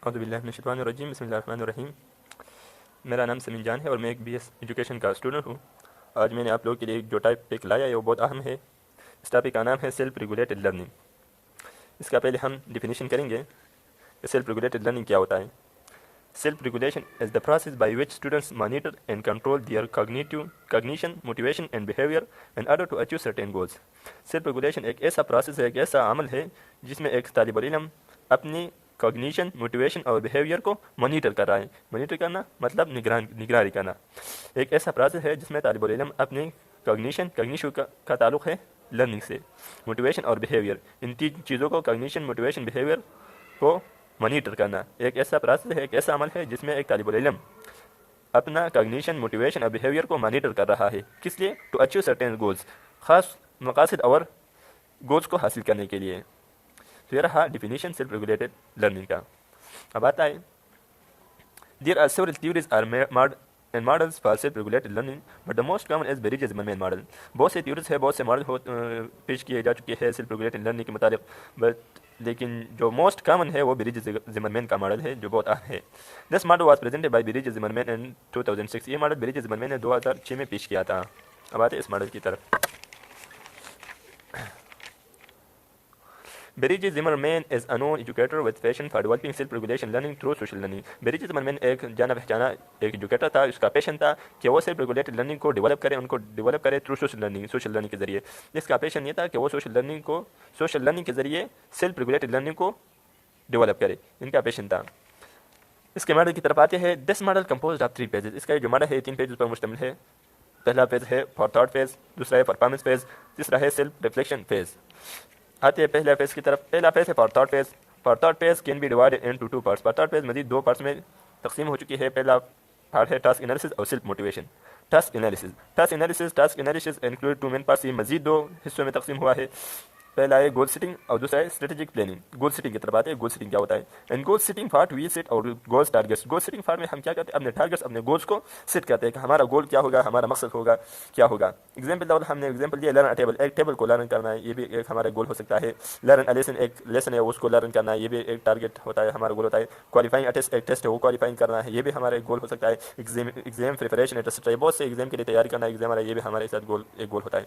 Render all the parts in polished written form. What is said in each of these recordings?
औज़ुबिल्लाहिमिनश्शैतानिर्रजीम बिस्मिल्लाहिर्रहमानिर्रहीम। मेरा नाम समीन जान है और मैं एक बीएस एजुकेशन का स्टूडेंट हूँ। आज मैंने आप लोगों के लिए जो टॉपिक लाया है वो बहुत अहम है। इस टॉपिक का नाम है सेल्फ रेगुलेटेड लर्निंग। इसका पहले हम डिफिनीशन करेंगे कि सेल्फ रेगुलेटेड लर्निंग क्या होता है। Self regulation is the process by which students monitor and control their cognition, motivation and behaviour in order to achieve certain goals. Self regulation एक ऐसा प्रोसेस है, एक ऐसा अमल है जिसमें एक तालिब इल्म अपनी कॉग्निशन, मोटिवेशन और बिहेवियर को मॉनिटर कर रहा है। मॉनिटर करना मतलब निगरानी करना। एक ऐसा प्रोसेस है जिसमें तालिब इल्म अपनी कॉग्निशन का ताल्लुक़ है लर्निंग से, मोटिवेशन और बिहेवियर, इन तीन चीज़ों को कॉग्निशन, मोटिवेशन, बिहेवियर को मॉनिटर करना एक ऐसा प्रोसेस है, एक ऐसा अमल है जिसमें एक तालिब इल्म अपना कॉग्निशन, मोटिवेशन और बिहेवियर को मॉनिटर कर रहा है। किस लिए? टू अचीव सर्टेन गोल्स, ख़ास मकासद और गोल्स को हासिल करने के लिए। तो ये रहा डिफिनीशन सेल्फ रेगुलेटेड लर्निंग का। अब आता है there are several theories and models for self-regulated learning, but the most common is Berige Zimmerman model. बहुत से थ्योरीज है, बहुत से मॉडल पेश किए जा चुके हैं सेल्फ रेगुलेटेड लर्निंग के मुताबिक, बट लेकिन जो मोस्ट कॉमन है वो बेरिज जिमरमैन का मॉडल है जो बहुत अहम है। This model was presented by Barry Zimmerman in 2006। ये मॉडल बेरिज जिमरमैन ने 2006 में पेश किया था। अब आते हैं इस मॉडल की तरफ। Berige Zimmerman is a known educator with passion for developing self-regulation learning through social learning. Berige Zimmerman एक जाना पहचाना एक एजुकेटर था। उसका पैशन था कि वो सेल्फ रेगुलेटेड लर्निंग को डेवलप करे थ्रू सोशल लर्निंग के ज़रिए। इसका पैशन ये था कि वो सोशल लर्निंग के ज़रिए सेल्फ रेगुलेटेड लर्निंग को डेवलप करे। इनका पैशन था। इसके मॉडल की तरफ आते हैं। This model composed of 3 pages. इसका जो मॉडल है 3 पेजेस पर मुश्तमिल है। पहला पेज है फॉर थॉट फेज, दूसरा है परफॉर्मेंस फेज, तीसरा है सेल्फ रिफ्लेक्शन फेज। आते हैं पहला फेज की तरफ। पहला फेज है forethought phase. Forethought phase can be divided into 2 parts. Forethought phase मजीद 2 पार्ट्स में तकसीम हो चुकी है। पहला पार्ट है टास्क एनालिसिस और self motivation. Task analysis include 2 main parts. ये मजीद 2 हिस्सों में तकसीम हुआ है। पहला है गोल सेटिंग और दूसरा है स्ट्रेटेजिक प्लानिंग। गोल सेटिंग की तरफ आते हैं। गोल सेटिंग क्या होता है? In goal setting part we set our goals targets. Goal setting part में हम क्या करते हैं? अपने टारगेट्स, अपने गोल्स को सेट करते हैं कि हमारा गोल क्या होगा, हमारा मकसद होगा क्या होगा। एग्जाम्पल हमने एग्जाम्पल दिया लर्न अ टेबल। एक टेबल को लर्न करना है, ये भी एक हमारा गोल हो सकता है। लर्न अ लेसन, एक लेसन है उसको लर्न करना है, ये भी एक टारगेट होता है, हमारा गोल होता है। क्वालिफाइंग अ टेस्ट, एक टेस्ट है वो क्वालिफाइंग करना है, ये भी हमारा एक गोल हो सकता है। एग्जाम प्रिपरेशन एटसेट्रा, बहुत से एग्जाम के लिए तैयारी करना है, एग्जाम आ रहा है, ये भी हमारे साथ एक गोल होता है।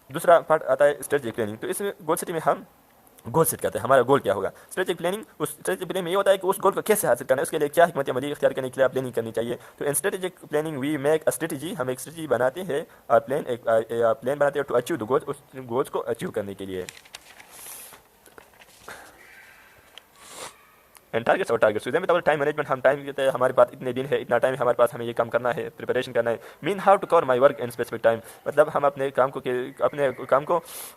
दूसरा पार्ट आता है स्ट्रेटेजिक प्लानिंग। तो इसमें गोल सेटिंग में हम गोल सेट करते हैं, हमारा गोल क्या होगा। स्ट्रेटेजिक प्लानिंग, उस स्ट्रेटेजिक प्लानिंग में ये होता है कि उस गोल को कैसे हासिल करना है, उसके लिए क्या हिकमत अमली इख्तियार करने के लिए प्लानिंग करनी चाहिए। तो in strategic planning we make a strategy, हम एक स्ट्रेटेजी बनाते हैं और प्लान बनाते हैं टू अचीव द गोल्स, उस गोल्स को अचीव करने के लिए। एंड टारगेट्स और टारगेट्स विद टाइम मैनेजमेंट, हम टाइम कहते हैं हमारे पास इतने दिन है, इतना टाइम हमारे पास, हमें ये काम करना है, प्रिपरेशन करना है। Mean how to cover my work in specific time, मतलब हम अपने काम को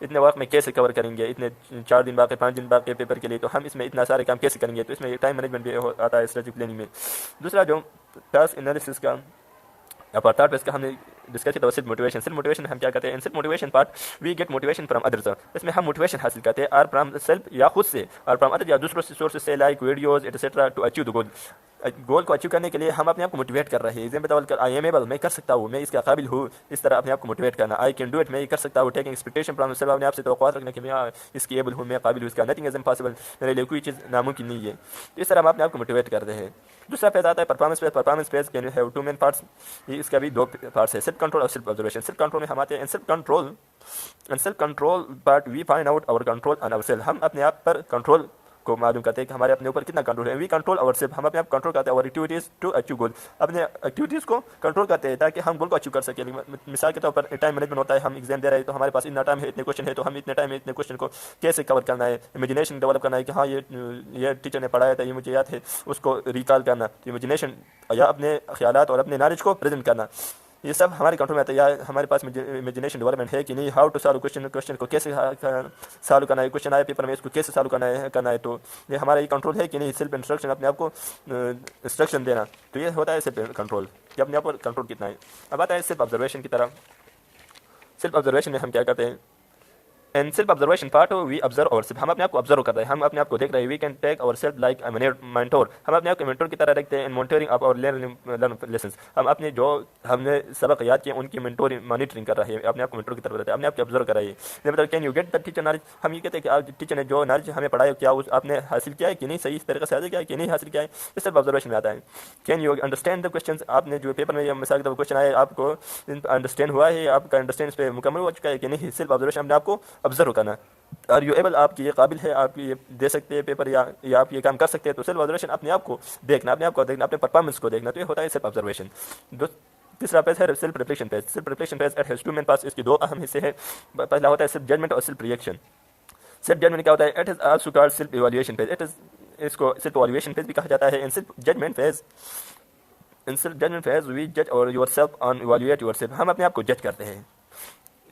इतने वर्क में कैसे कवर करेंगे, इतने 4 दिन बाकी, 5 दिन बाकी पेपर के लिए, तो हम इसमें इतना सारे काम कैसे करेंगे। तो इसमें टाइम मैनेजमेंट भी आता है स्ट्रेटेजिक प्लानिंग में। दूसरा जो टास्क एनालिसिस का पार्ट इसका हमने डिस्कस किया था सेल्फ मोटिवेशन। सेल्फ मोटिवेशन हम क्या करते हैं? In self motivation part we get motivation from others. इसमें हम मोटिवेशन हासिल करते हैं और फ्रॉम सेल्फ या खुद से, और फ्रॉम अदर या दूसरों से सोर्सेज से, like videos etcetera to achieve the goal. Goal को अचीव करने के लिए हम अपने आप को मोटिवेट कर रहे हैं। एग्जाम्पल आई एम एबल, मैं कर सकता हूँ, मैं इसका काबिल हूँ, इस तरह अपने आप को मोटिवेट करना। आई कैन डू इट, मैं ये कर सकता हूँ। टेकिंग एक्सपेक्टेशन फ्रॉम सेल्फ, अपने आप से तवक्कुआत रखना कि मैं इसकी एबल हूँ, मैं काबिल हूँ इसका। नथिंग इज इम्पॉसिबल, मेरे लिए कोई चीज़ नामुमकिन नहीं है। तो इस तरह हम अपने आप को मोटिवेट करते हैं। दूसरा फेज आता है performance phase. Performance phase can have 2 main parts, इसका भी 2 पार्ट्स है, सेल्फ कंट्रोल और सेल्फ ऑब्जर्वेशन। सेल्फ कंट्रोल में हम आते हैं self control part we find out our control on our self, हम अपने आप पर कंट्रोल को मालूम करते हैं कि हमारे अपने ऊपर कितना कंट्रोल है। वी कंट्रोल आवर सेल्फ, हम अपने आप कंट्रोल करते हैं और एक्टिविटीज़ टू अचीव गोल, अपने एक्टिविटीज़ को कंट्रोल करते हैं ताकि हम गोल को अचीव कर सकें। मिसाल के तौर पर टाइम मैनेजमेंट होता है, हम एग्जाम दे रहे हैं तो हमारे पास इतना टाइम है, इतने क्वेश्चन है, तो हम इतने टाइम में इतने क्वेश्चन को कैसे कवर करना है। इमेजिनेशन डेवलप करना है कि हाँ ये टीचर ने पढ़ाया था, ये मुझे याद है, उसको रिकॉल करना। तो इमेजिनेशन या अपने ख्यालात और अपने नॉलेज को प्रेजेंट करना, ये सब हमारे कंट्रोल में आता है। या हमारे पास इमेजिनेशन डेवलपमेंट है कि नहीं, हाउ टू सॉल्व क्वेश्चन को कैसे सॉल्व करना है, क्वेश्चन आए पेपर में इसको कैसे सॉल्व करना है। तो ये हमारा ये कंट्रोल है कि नहीं। सेल्फ इंस्ट्रक्शन, अपने आप को इंस्ट्रक्शन देना, तो ये होता है सेल्फ कंट्रोल कि अपने आप पर कंट्रोल कितना है। अब आता है सेल्फ ऑब्जर्वेशन की तरफ। सेल्फ ऑब्जर्वेशन में हम क्या करते हैं? And self observation part we observe और हम अपने आप को ऑब्जर्व कर रहे हैं, हम अपने आप को देख रहे हैं। वी कैन टेक और सेल्फ लाइक मेंटोर, हम अपने आप को मेंटोर की तरह रखते हैं। इन मॉनिटरिंग अप और लर्न लेसन, हम अपने जो हमने सबक याद किए उनकी मॉनिटरिंग कर रहे हैं, अपने आप को मेंटोर की तरह रहते हैं, अपने आप को ऑब्जर्व कर रहे हैं। मतलब can you get the teacher knowledge, हम ये कहते हैं कि टीचर ने जो नॉलेज हमें पढ़ाया क्या उस आपने हासिल किया है कि नहीं, सही तरीके से हासिल किया है कि नहीं हासिल किया है, इस सेल्फ ऑब्जर्वेशन में आता है। Can you understand the question, आपने जो पेपर में मिसाल के क्वेश्चन आए आपको अंडरस्टैंड हुआ है, आपका अंडरस्टैंड इस पर मुकम्मल हो चुका है कि नहीं, सेल्फ ऑब्जर्वेशन अपने आपको ऑब्जर्व करना। आर यू एबल, आप ये काबिल है, आप ये दे सकते हैं पेपर या आप ये काम कर सकते हैं। तो सेल्फ ऑब्जर्वेशन अपने आप को देखना, अपने आप को देखना, अपने परफॉर्मेंस को देखना, तो ये होता है सेल्फ ऑब्जर्वेशन। तीसरा पेज है self reflection page. Self reflection page at has two main parts, इसके दो अहम हिस्से हैं। पहला होता है सेल्फ जजमेंट और सेल्फ रिएक्शन। सेल्फ जजमेंट क्या होता है? It is also called self evaluation page, it is इसको सेल्फ इवैल्यूएशन पेज भी कहा जाता है। In self judgement phase we जज और योरसेल्फ ऑन इवैल्यूएट योरसेल्फ, हम अपने आप को जज करते हैं।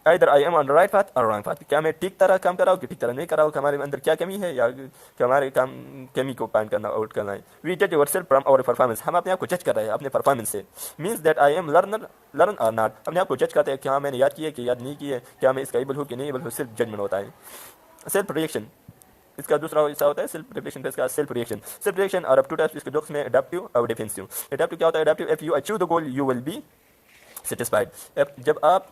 Either I am on the right path or wrong path, क्या मैं ठीक तरह काम कर रहा हूँ कि ठीक तरह नहीं कर रहा हूँ, हमारे अंदर क्या कमी है या हमारे कमी को पॉइंट करना आउट करना है। वी जज योरसेल्फ फ्रॉम आवर परफॉर्मेंस, हम अपने आप को जज कर रहे हैं अपने परफॉर्मेंस से। Means that I am learn और नॉट, अपने आप को जज करते हैं क्या मैंने याद किया कि याद नहीं किया, क्या मैं इसका एबल हूँ कि नहीं एबल हूँ। सेल्फ जजमेंट होता है। सेल्फ रिएक्शन, इसका दूसरा हिस्सा होता है सेल्फ रिफ्लेक्शन पे इसका सेल्फ रिएक्शन। सेल्फ रिएक्शन और अप टू टाइप्स, इसके डॉक्स में एडेप्टिव और डिफेंसिव। एडेप्टिव क्या होता है? Adaptive, if you achieve the goal you will be satisfied, जब आप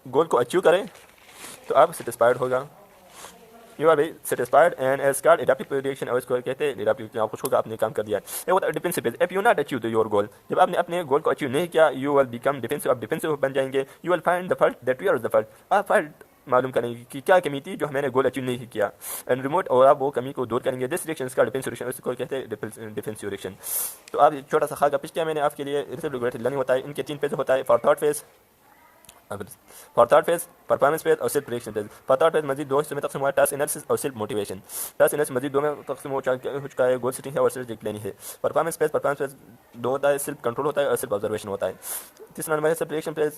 गोल को अचीव करें तो आप सेटिस्फाइड होगा, you are be satisfied. And as card adaptive reaction, और इसको कहते हैं एडेप्टिव, आप खुश होगा आपने काम कर दिया है। ये होता है defensive, if you not achieve your goal, जब आपने अपने गोल को अचीव नहीं किया यू विल बिकम डिफेंसिव, आप डिफेंसिव बन जाएंगे। You will find the fault that we are the fault, आप फॉल्ट मालूम करेंगे कि क्या कमी थी जो मैंने गोल अचीव नहीं किया, एंड रिमोट, और आप वो कमी को दूर करेंगे। दिस रिएक्शन इसका डिफेंसिव रिएक्शन, इसको कहते हैं डिफेंसिव रिएक्शन। तो आप छोटा सा खाका पिछले मैंने आपके लिए रिसेप्ट लर्निंग होता है, इनके 3 पेज होता है। Forethought phase, performance phase और self reaction phase. Forethought phase मजीद 2 हिस्सों में तकसीम हुआ है, टास्क एनालिसिस और सेल्फ मोटिवेशन। टास्क एनालिसिस मजीद 2 में तकसीम हो चुका है, गोल सेटिंग है और सेल्फ प्लानिंग है। परफॉर्मेंस फेज 2 होता है, सेल्फ कंट्रोल होता है और सेल्फ ऑब्जर्वेशन होता है। तीसरा नंबर है self reaction phase.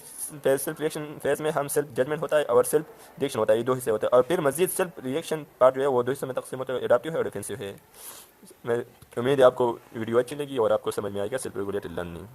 Self reaction phase में हम सेल्फ जजमेंट होता है और सेल्फ रिएक्शन होता है, ये 2 हिस्से होते हैं। और फिर मजीद सेल्फ रिएक्शन पार्ट जो है वो 2 हिस्सों में तकसीम होता है, एडेप्टिव है और डिफेंसिव है। मैं उम्मीद है आपको वीडियो अच्छी लगी और आपको समझ में आएगा सेल्फ रेगुलेटेड लर्निंग।